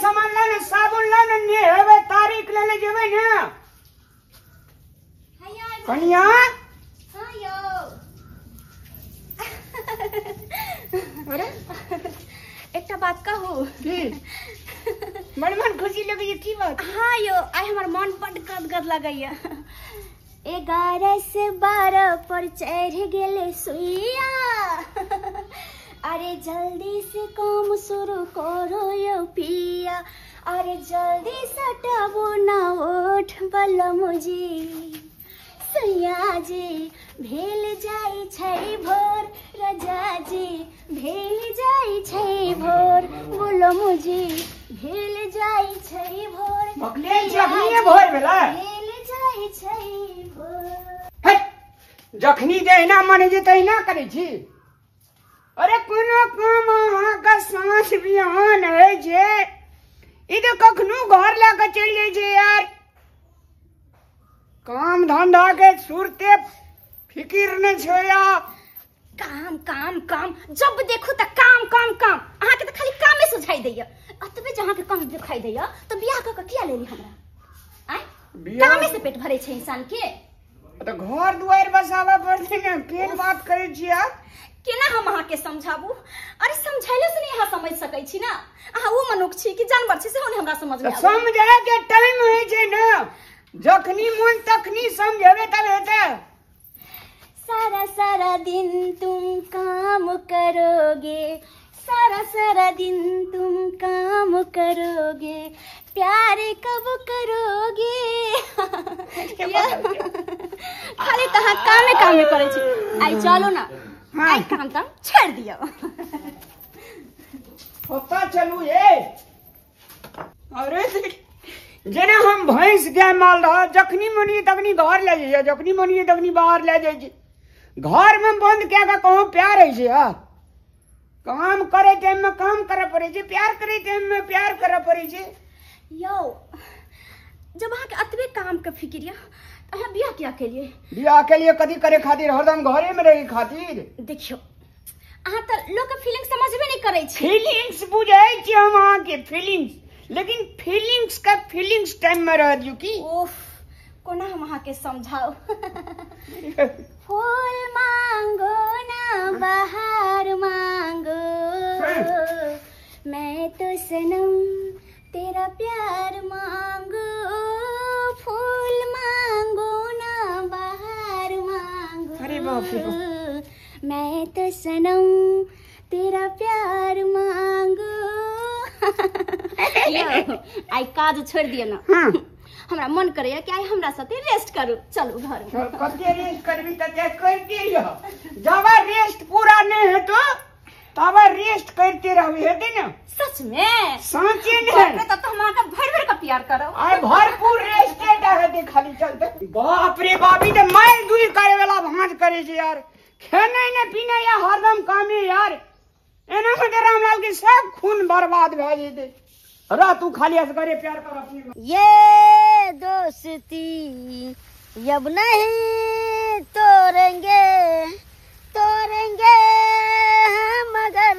सामान लाने साबुन लाने ने हवे तारीख लेने जेबे ना कनिया हां यो अरे एकटा बात कहू की मन खुशी लगे ये की बात हाँ यो आई हमार मन बड़ गदगद लगैया 11 से 12 पर चढ़ गेले सुइया अरे जल्दी से काम शुरू करो यो पिया अरे जल्दी सटाबो ना ओठ बलमुजी सुइया जी भेल जाई छै भोर राजा जी भेल जाई छै भोर बलमुजी भेल जाई छै भोर बकले जखनी भोर भेला भेल जाई छै भोर हे जखनी जहिना मन जे तहिना करै छी अरे कोनो काम अहाँ का सांस बिहान है जे ई तो कखनो घर लाके चल जाय छै यार काम धंधा के सुरते फिकिर न छै या काम काम काम जब देखो त काम काम काम अहाँ के त खाली कामे सुझाई दैया अतबे जहाँ के काम दिखाई दैया तो बियाह क के किया लेली हमरा आय कामे से पेट भरे छै इंसान के तो घर दुआर बसावा पड़ते न केन बात करे छी यार केना हम अहाँ के समझाबू अरे समझैले से नहीं अहाँ समझ सकै छी ना अहाँ वो मनुष्य छी कि जानवर छी से हमरा समझ में समझे के टाइम होय छै न जखनी मन तखनी समझेबे तब हेतै सारा सारा दिन तुम काम करोगे सारा सारा दिन तुम काम करोगे प्यार कब करोगे खाली तहाँ कामे कामे करे छी आई चलो ना आई काम तम छोड़ दियो पता चलू ये अरे जेना हम भैंस गाय माल रहा जखनी मनी तखनी घर ले जाइए जखनी मनी तखनी बाहर ले जाइए घर में बंद क्या का कहूँ प्यार है से काम करे टाइम में काम करे पड़े छे प्यार करे टाइम में प्यार करे पड़े छे यो जब अहाँ के अतबे काम के फिक्रिया अहाँ बियाह किया के लिए कथी करे खातिर हरदम घरे में रहे खातिर देखियो अहाँ त लोग के फीलिंग समझबे नहीं करे छी फीलिंग्स बुझै छी हम अहाँ के फीलिंग्स लेकिन फीलिंग्स टाइम में रह दियो की ओफ कोना हम अहाँ के समझाओ फूल मांगो ना बाहर मांगो मैं तो सनम तेरा प्यार मांगो फूल मांगो ना बाहर मांगो अरे बाप रे मैं तो सनम तेरा प्यार मांगो आई काज छोड़ दियो ना हमरा मन करैया कि आई हमरा साथे रेस्ट करू चलू घर में कते रेस्ट करबी तते करते रह जब रेस्ट पूरा नहीं है तो तब रेस्ट करते रहबे हेते ना सच में सांचे नहीं तब तो हमरा का भर का प्यार करो आय भरपूर रेस्ट हेते खाली चलते बाप रे बाप ई त मार दुई करे वाला भांज करे छै यार खाना ने पीना या हरदम कामे यार एना में रामलाल के सब खून बर्बाद भ जेते रा तू खाली असगरे प्यार कर अपनी ये दोस्ती अब नहीं तोड़ेंगे मगर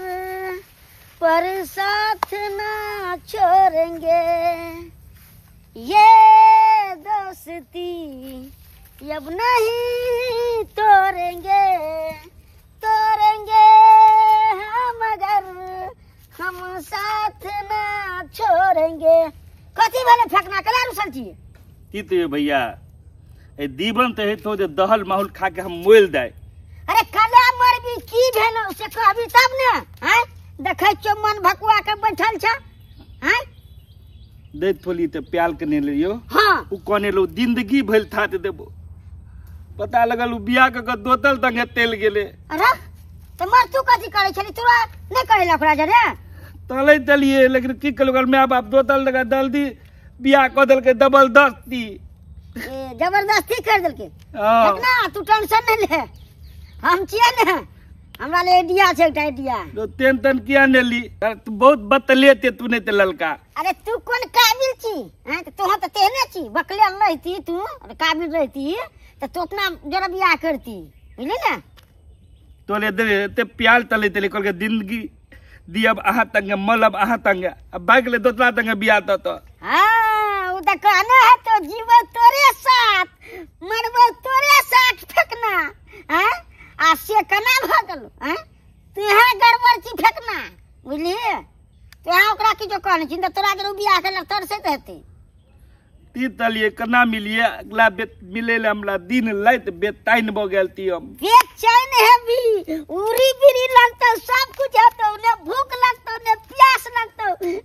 पर साथ ना छोड़ेंगे ये दोस्ती अब नहीं तोड़ेंगे मगर हम साथ ना छोड़ेंगे कथी भले फेंकना कला रुसल छी की तो भैया ए दीवन त है तो जे दहल माहौल खा के हम मोल दे अरे कला मर भी की भेलो से कहबी तब ने हैं देखै छ मन भकुआ के बैठल छ हैं दैत थोली त प्याल के ने लियो हां उ कोने लो जिंदगी भइल था ते देबो पता लगल उ बियाह के दोतल तंगे तेल गेले अरे त मर तू कथी करे छली तोरा नहीं करे लखरा जरे तले तलिए लेकिन की कलगल मैं बाप दोतल लगा जल्दी बियाह क देल के जबरदस्ती जबरदस्ती कर देल के कितना तू टेंशन नहीं ले हम छिए ने हमरा ले आइडिया छै एकटा आइडिया तो टेंशन किया ने ली तू बहुत बतलेते तू ने ते ललका अरे तू कौन काबिल छी हैं तो हम त तेहने छी बकले रहती तू काबिल रहती तो तू अपना जरा बियाह करती बुझली ना तोले दे ते प्याल तले तले कल के दियब अहाँ तंगे मलब अहाँ तंगे अब भाग ले दोसरा तंगे बियाह तो हाँ वो तो कहना है तो जीवो तोरे साथ मरबो तोरे साथ फेंकना हैं आ से कना भगल हैं तुहे गड़बड़ की फेंकना बुझलिए तुहे ओकरा की जो कहने चिंता तोरा के बियाह के लतर से रहते ती तलिए कना मिलिए अगला बेत मिले ले हमला दिन लैत बेताइन भ गेल ती हम बेचैन है भी उरी बिरी लगता सब कुछ होता ने भूख लगता ने प्यास लगता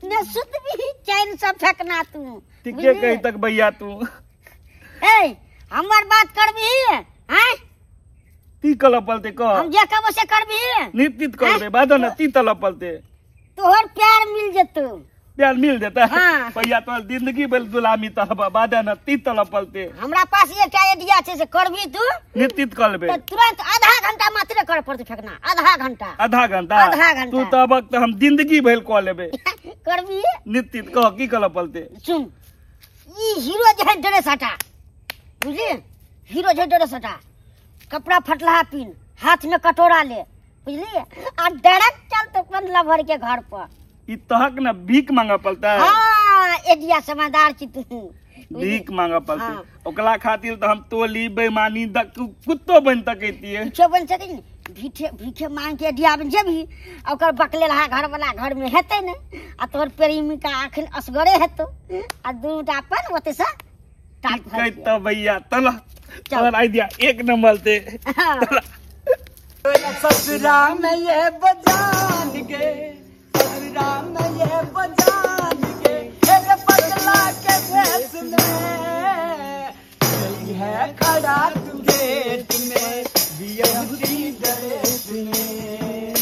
ने सुत भी चैन से फेंकना तू ठीके कही तक भैया तू ए हमर बात करबी हैं ती कल पलते कह हम जे कहबो से करबी निश्चित करबे बादो न ती तल पलते तोहर प्यार मिल जतो प्यार मिल जाता है हाँ। भैया तो जिंदगी भर गुलामी तलब बादो न ती तल पलते हमरा पास ये क्या आइडिया छे से करबी तू निश्चित करबे तो तुरंत आधा घंटा मात्र कर पड़ते फेंकना आधा घंटा आधा घंटा तू तो वक्त हम जिंदगी भर कह लेबे करबी निश्चित कह की कल पलते सुन ई हीरो जे है ड्रेस हटा बुझली हीरो जे ड्रेस हटा कपड़ा फटला पिन हाथ में कटोरा ले बुझली आ डायरेक्ट चल तो अपन लवर के घर पर ई तहक न भीख मांगा पलता है हां एडिया समझदार छी तू भीख मांगा पलते हाँ। ओकला खातिर तो हम तोली बेईमानी कुत्तो बन सकती है किछो बन सकै छै भीखे भीखे मांग के एडिया बन जेबी ओकर बकले रहा घर वाला घर में हेतै ने आ तोर प्रेमिका आखिर असगरे हेतो आ दूटा अपन ओते से टाट कह तो भैया तला चल आइडिया एक नंबर ते ससुरा में ये बजान गे ससुरा में ये बजान गे तेरे पगला के भेस में गई है खड़ा तू गेट में बियहुती ड्रेस में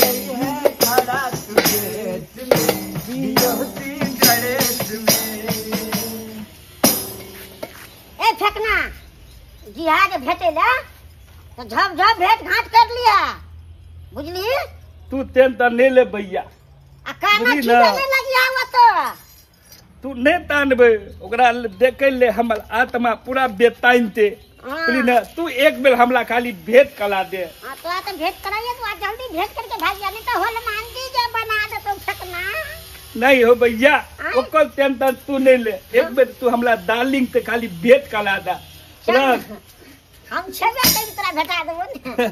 गई है खड़ा तू गेट में बियहुती ड्रेस में ए फेंकना जिहाज भेटेला तो झप झप भेंट घाट कर लिया बुझली तू टेंशन नहीं ले भैया आ काना बुझली खींचे ना? नहीं लगिया हुआ तो तू नहीं तानबे ओकरा देखे ले हमर आत्मा पूरा बेताइन ते हाँ। बोली ना तू एक बेर हमला खाली भेंट कला दे हां तो आ तो भेंट कराइए तो आज जल्दी भेंट करके भाग जा नहीं तो होल मांगी जे बना दे तो फेंकना नहीं हो भैया हाँ? ओकर टेंशन तू नहीं ले एक बेर तू हमला डार्लिंग से खाली भेंट कला दा चल, हम छेबे कई तरह घटा देबो ने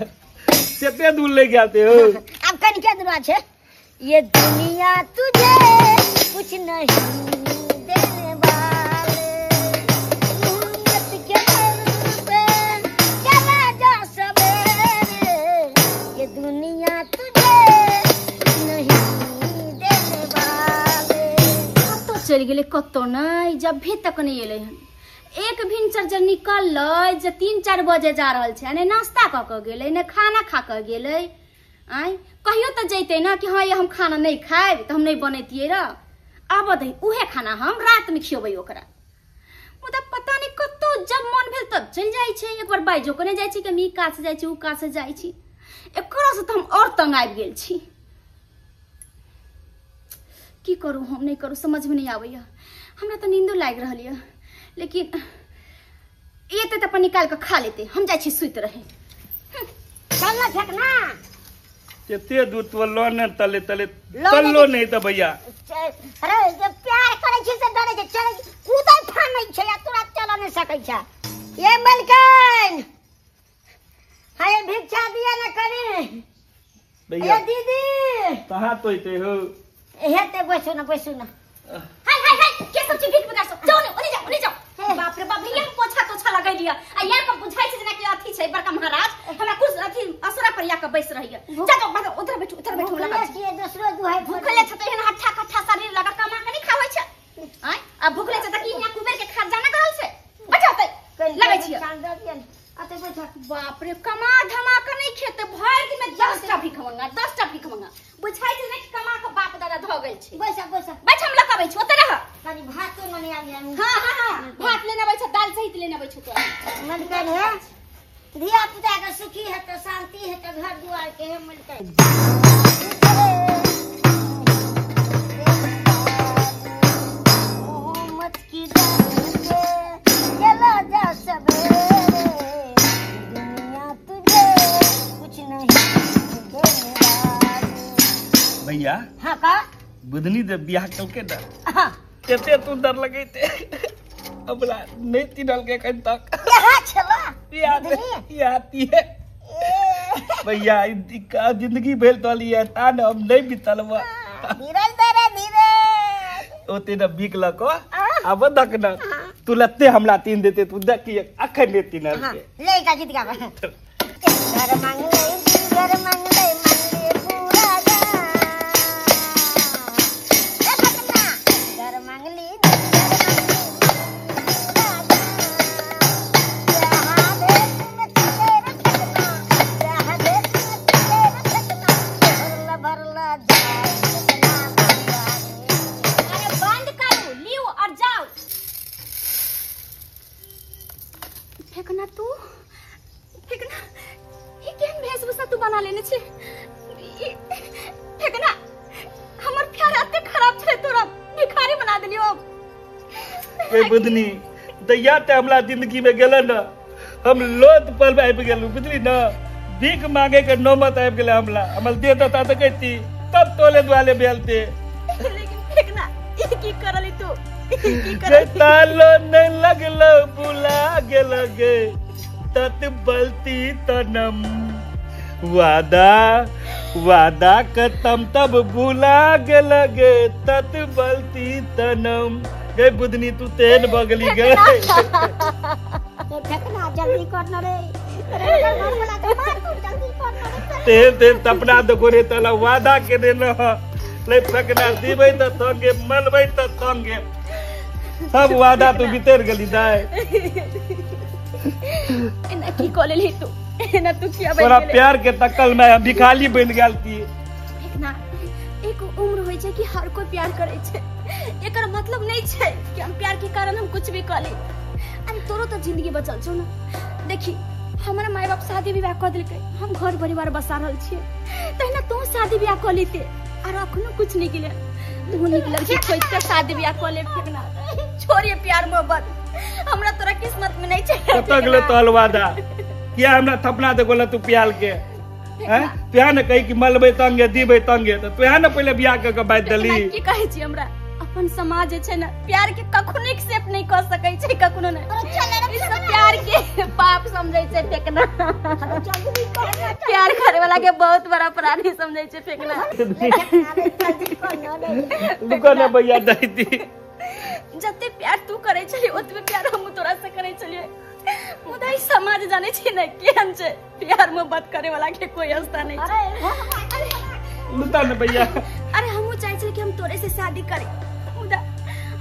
कितने दूर ले जाते हो अब कन क्या दुआ छे ये दुनिया तुझे कुछ नहीं देने वाले उम्मत के दर पे चला जा सवेरे ये दुनिया तुझे कुछ नहीं देने वाले तो चल गेले कतो नहीं जब भी तक नहीं एले हन एक भिनसर जब निकल जे 3-4 बजे जा रहल छै ने नाश्ता क के गेले ने खाना खा के गेले आय कहियो तो जैते ना कि हाँ ये हम खाना नहीं खाए तो हम नहीं बनैतिए रे आब दे उहे खाना हम रात में खियबै ओकरा मुदा पता नहीं कतो जब मन भेल तब चल जाय छै एक बार बाइजो कने जाय छी कि मी का से जाय छी उ का से जाय छी एकरा से तो हम और तंग आबि गेल छी की करू हम नहीं करू समझ में नहीं आबैया हमरा तो नींदो लाग रहल है लेकिन ये तो अपन निकाल के खा लेते हम जाय छी सुत रहे चल ना फेंकना कितने दूर तो लोने तले तले तल्लो नहीं तो भैया अरे जब प्यार करे छी से डरे छै चल कूदै फानै छै या तुरंत चल नहीं सकै छै ये मलकन हाय भिक्षा दिया ना करे भैया ए दीदी कहाँ तो इते हो हेते बैसो ना हाय हाय हाय के सब चीज भीख बगासो जाओ ने ओने जाओ बाप रे बाप ये पोछा तोछा लगा दिया आ या को बुझाई छै जेना कि अथी छै बड़का महाराज हमरा कुछ अथी असरा पर या के बैस रही है जा जा उधर बैठो लगा छै ये दूसरो दुहाई भूखले छ त एहन हट्ठा कट्ठा शरीर लगा कमा के नहीं खावै छै आय आ भूखले छ त कि यहाँ कुबेर के खा जाना कहल छै बैठो लगे छियै अते बैठा बाप रे कमा धमा के नहीं खेते भर दिन में 10टा भीख मंगा बुझाई छै ना कि कमा के बाप दादा ध गेल छै बैसा बैठ हम लगाबै छी ओते रह कनी भात तो नहीं आबी हां भात लेने आबै छ दाल सहित लेने आबै छ तो मलकन है धिया पुता के सुखी है तो शांति है तो घर दुआर के है मलकन मोहम्मद की दर पे चला जा सवेरे दुनिया तुझे कुछ नहीं देने वाली बुधनी दे बियाह कलके ना हाँ केते तू डर लगे थे हमरा नहीं तीनल के कन तक यहाँ चला आती है भैया का जिंदगी भेल तो लिया तान हम नहीं बीतल बा धीरज दे रे धीरज ओते न बिक लको अब दक न तू लत्ते हमला तीन देते तू देखिए अखन ने तीनल हाँ के ले का गीत गावा घर मंगले पूरा जा घर मंगली फेकना तू फेकना ये केहन वेशभूषा तू बना लेने छे फेकना हमर प्यार अते खराब छे तोरा भिखारी बना देलियो ए बुधनी दैया ते हमला जिंदगी में गेल न हम लोथ पर आबि गेलु बुझली न भीख मांगे के नौबत आबि गेल हमल दे देता त कहती तब तोले वाले बेलते लेकिन फेकना ये की करली तू जे तालो नहीं लगलो बुला गेल गे तत बलती तनम वादा कतम तब बुला गेल गे तत बलती तनम गे बुधनी तू तेन बगली गे देखना जल्दी करना रे घर वाला तो मार तू जल्दी करना रे तेन तपना देखो रे तला वादा के देना ले फेकना दीबै त तंगे मलबै त तंगे सब वादा तू भीतर गली दाय एना की कॉलेली तू एना तू किया तोरा प्यार के तकल में हम भिखारी बन गेल थी फेकना एक उम्र होय छै कि हर कोई प्यार करे छै एकर मतलब नहीं छै कि हम प्यार के कारण हम कुछ भी कर ली अरे तोरो तो जिंदगी बचल छौ ना देखी हमारा माय बाप शादी विवाह कर दिलकै हम घर परिवार बसा रहल छियै तहिना तू शादी विवाह कर लीते और अखनो कुछ नहीं केले तू निकल के खोज के शादी विवाह कर ले फेकना छोड़िए प्यार मोहब्बत हमरा तोरा किस्मत में नहीं छै कत गेले तोल वादा किया हमरा थपना दे गोला तू प्याल के हैं तुया ने कहि कि मलबै तंगे दीबै तंगे त तुया ने पहले बियाह के बात दली की कहै छी हमरा अपन समाज जे छै ना प्यार के कखनो एक्सेप्ट नहीं कर सकै छै कखनो नहीं ई सब प्यार के पाप समझै छै फेकना प्यार करे वाला के बहुत बड़ा अपराधी समझै छै फेकना दुकान भैया दैती जते प्यार तू करे छली ओतबे प्यार हम तोरा से करे छलिए मुदा ई समाज जाने छै ना केहन छै प्यार मोहब्बत करे वाला के कोई आस्था नहीं छै लुता ने भैया अरे हमहू चाहे छली कि हम तोरे से शादी करी मुदा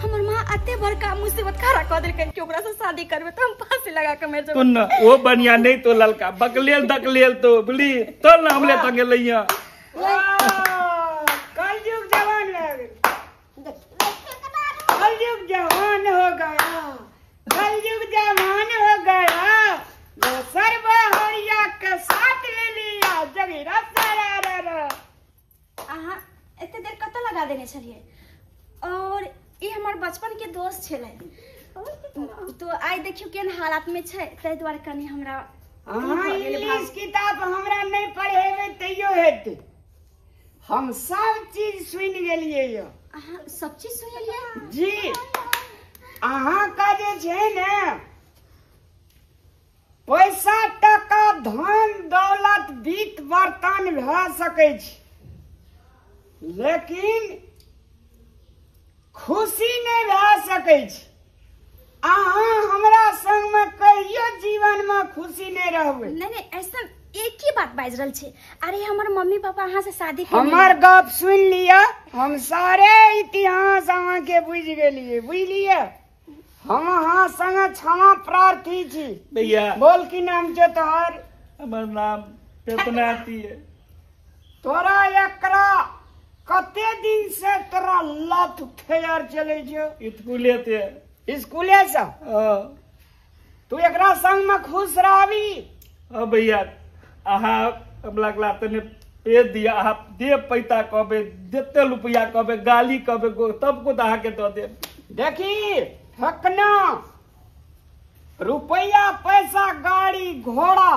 हमर मां अते बड़का मुसीबत खड़ा क देलकै कि ओकरा से शादी करबे त हम फांसी लगा के मर जेबै तुन ओ बनिया नहीं तो ललका बकलेल दकलेल तो बुली तो ना हमले तंगे लइया कलयुग जवान कलयुग जवान हो गया कलयुग जवान हो गया वो सर्वहरिया के साथ ले लिया जगीरा सारा अहाँ एते देर कत लगा देने छलिए और ई हमर बचपन के दोस्त छले तो आइ देखियो केन हालत में छै तै द्वारा कनी हमरा इंग्लिश किताब हमरा नहीं पढ़ेबे तैयो हेतै हम सब चीज सुन गेलिए यो अहाँ सब चीज सुनलिए जी अहाँ का जे छै ने पैसा टका धन दौलत बीत बर्तन भ सकै छै लेकिन खुशी नहीं भए सकै छै अहाँ हमरा संग में कहियो जीवन में खुशी नहीं रहबै नहीं ऐसा एक ही बात बाज रहल छै अरे हमर मम्मी पापा अहाँ से शादी कर हमर गप सुन लिया हम सारे इतिहास अहाँ के बुझ गेलिए बुझलिए हम अहाँ संग क्षमा प्रार्थी छी भैया बोल की नाम छै तोहर हमर नाम पेपनाती है तोरा एकरा कते दिन से तोरा लत फेयर चले छो स्कूले ते स्कूले से तू एकरा संग में खुश रहबी हां भैया अहाँ हमला गला तने पे दिया अहाँ दे पैसा कहबे जते रुपया कहबे गाली कहबे तब को अहाँ के दे दे देखी ठकना रुपया पैसा गाड़ी घोड़ा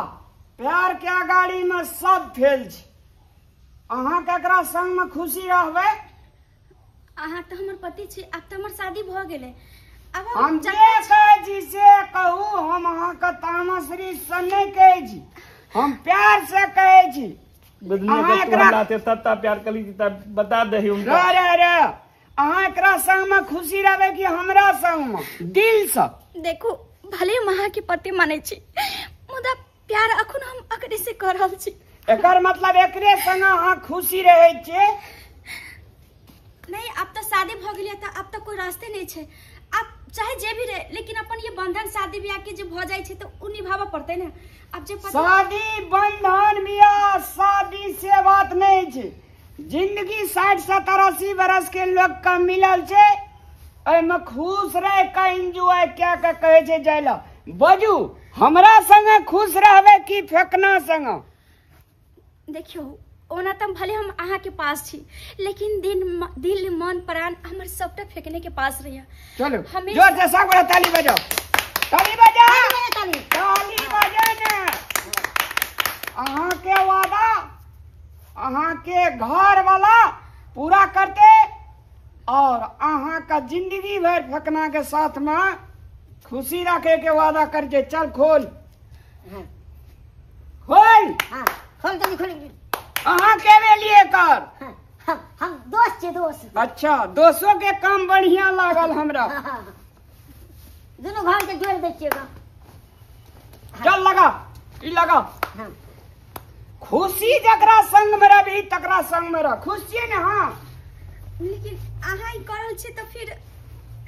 प्यार के गाड़ी में सब फेल छै अहाँ केकरा संग में खुशी रहबै अहाँ तो हमर पति छी, अब तो हमर शादी भ गेले। अब हम जे कहे जी से कहू, हम अहाँ का तामसरी सन नहीं कहे जी, हम प्यार से कहे जी। बुधनी अगर तू हमरा से सत्ता प्यार कली त बता दही उनका। रे अहाँ एकरा संग में खुशी रहे कि हमरा संग में दिल से? देखो भले हम अहाँ के पति माने छी, मुदा प्यार अखन हम अकरे से कर रहल छी। एकर मतलब एकरे संग अहाँ खुशी रहे छे? नहीं, अब तो शादी भ गेलिए त अब तो कोई रास्ते नहीं छे। अब चाहे जे भी रहे, लेकिन अपन ये बंधन शादी ब्याह के जो भ जाय छे तो उ निभावा पड़ते ना। अब जे शादी बंधन बियाह शादी से बात नहीं छे। जिंदगी 60-70-80 बरस के लोग का मिलल छे, एमे खुश रह का एंजॉय क्या का कहे छे जायला। बजू हमरा संग खुश रहबे कि फेकना संग? देखियो ओना त भले हम अहाँ के पास छी, लेकिन दिल मन प्राण हमर सबटा फेकने के पास रहिया। चलो जोर से सब बड़ा ताली बजाओ, ताली बजाओ, ताली बजाओ ना। अहाँ के वादा अहाँ के घर वाला पूरा करते और अहाँ का जिंदगी भर फेकना के साथ में खुशी रखे के वादा करके। चल खोल खोल। खोल जल्दी खोल। अहाँ के लिए कर। हम दोस्त छे, दोस्त। अच्छा, दोस्तों के काम बढ़िया लागल हमरा। दोनों भाई के जोड़ दे छिएगा। चल लगा ई लगा। खुशी जकरा संग में रही तकरा संग में रह। खुशी ने? हाँ, लेकिन अहाँ ही करल छे तो फिर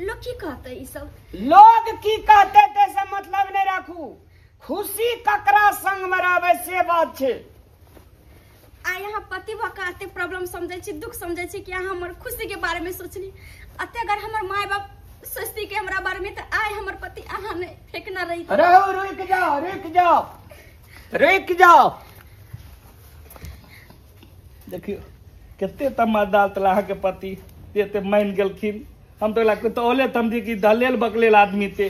लोग की कहते ई सब? लोग की कहते ते से मतलब नहीं रखू। खुशी ककरा संग में रहबे से बात छे। आ यहाँ पति भकाते प्रॉब्लम समझे छी, दुख समझे छी कि अहाँ हमर खुशी के बारे में सोचली। अते अगर हमर माय बाप सोचती के हमरा बारे में, तो आय हमर पति अहाँ ने फेंकना रही। रहो, रुक जाओ, रुक जाओ, रुक जाओ। देखियो कितने तमादार तला के पति ते मान गेलखिन। हम तो लगते तो ओले समझी कि दलेल बकलेल आदमी थे।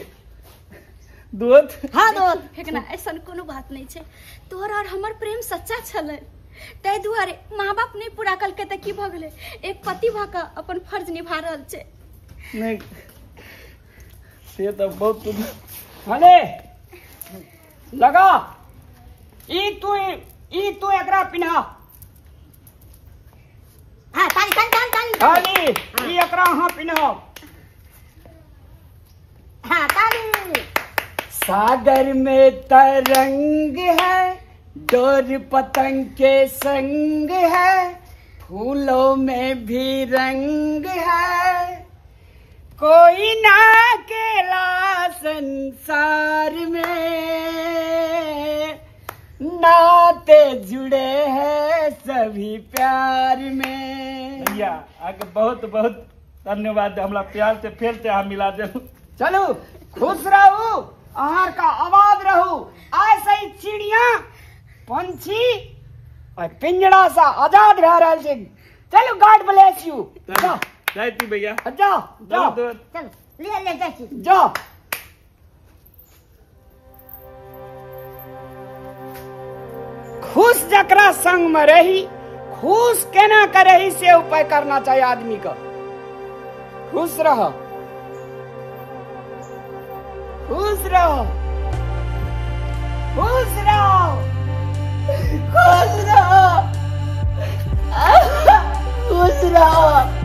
दूध हाँ दूध फेंकना ऐसा कोनो बात नहीं छे। तोहर और हमर प्रेम सच्चा छले, तै दुआरे माँ बाप नहीं पूरा कल के की भ गेले। एक पति भ के अपन फर्ज निभा रहल छे। नहीं से तो बहुत भले लगा। ई तू एकरा पिन्हा। हाँ ताली ताली ताली ताली। ई एकरा हाँ पिन्हा। हाँ ताली। सागर में तरंग है, डोर पतंग के संग है, फूलों में भी रंग है, कोई ना अकेला संसार में, नाते जुड़े हैं सभी प्यार में। भैया आगे बहुत बहुत धन्यवाद। हमरा प्यार से फिर से हम मिला दे। चलो खुश रहू, आहार का आबाद रहू। ऐसे ही चिड़िया पंछी और पिंजड़ा सा आजाद रह रहा है। चलो गॉड ब्लेस यू। जाओ जाती भैया, जाओ जाओ चल ले जाती जाओ। खुश जकरा संग में रही, खुश केना करही से उपाय करना चाहिए आदमी का। खुश रहो, खुश रहो, खुश रहो, खुश रहो, खुश रहो।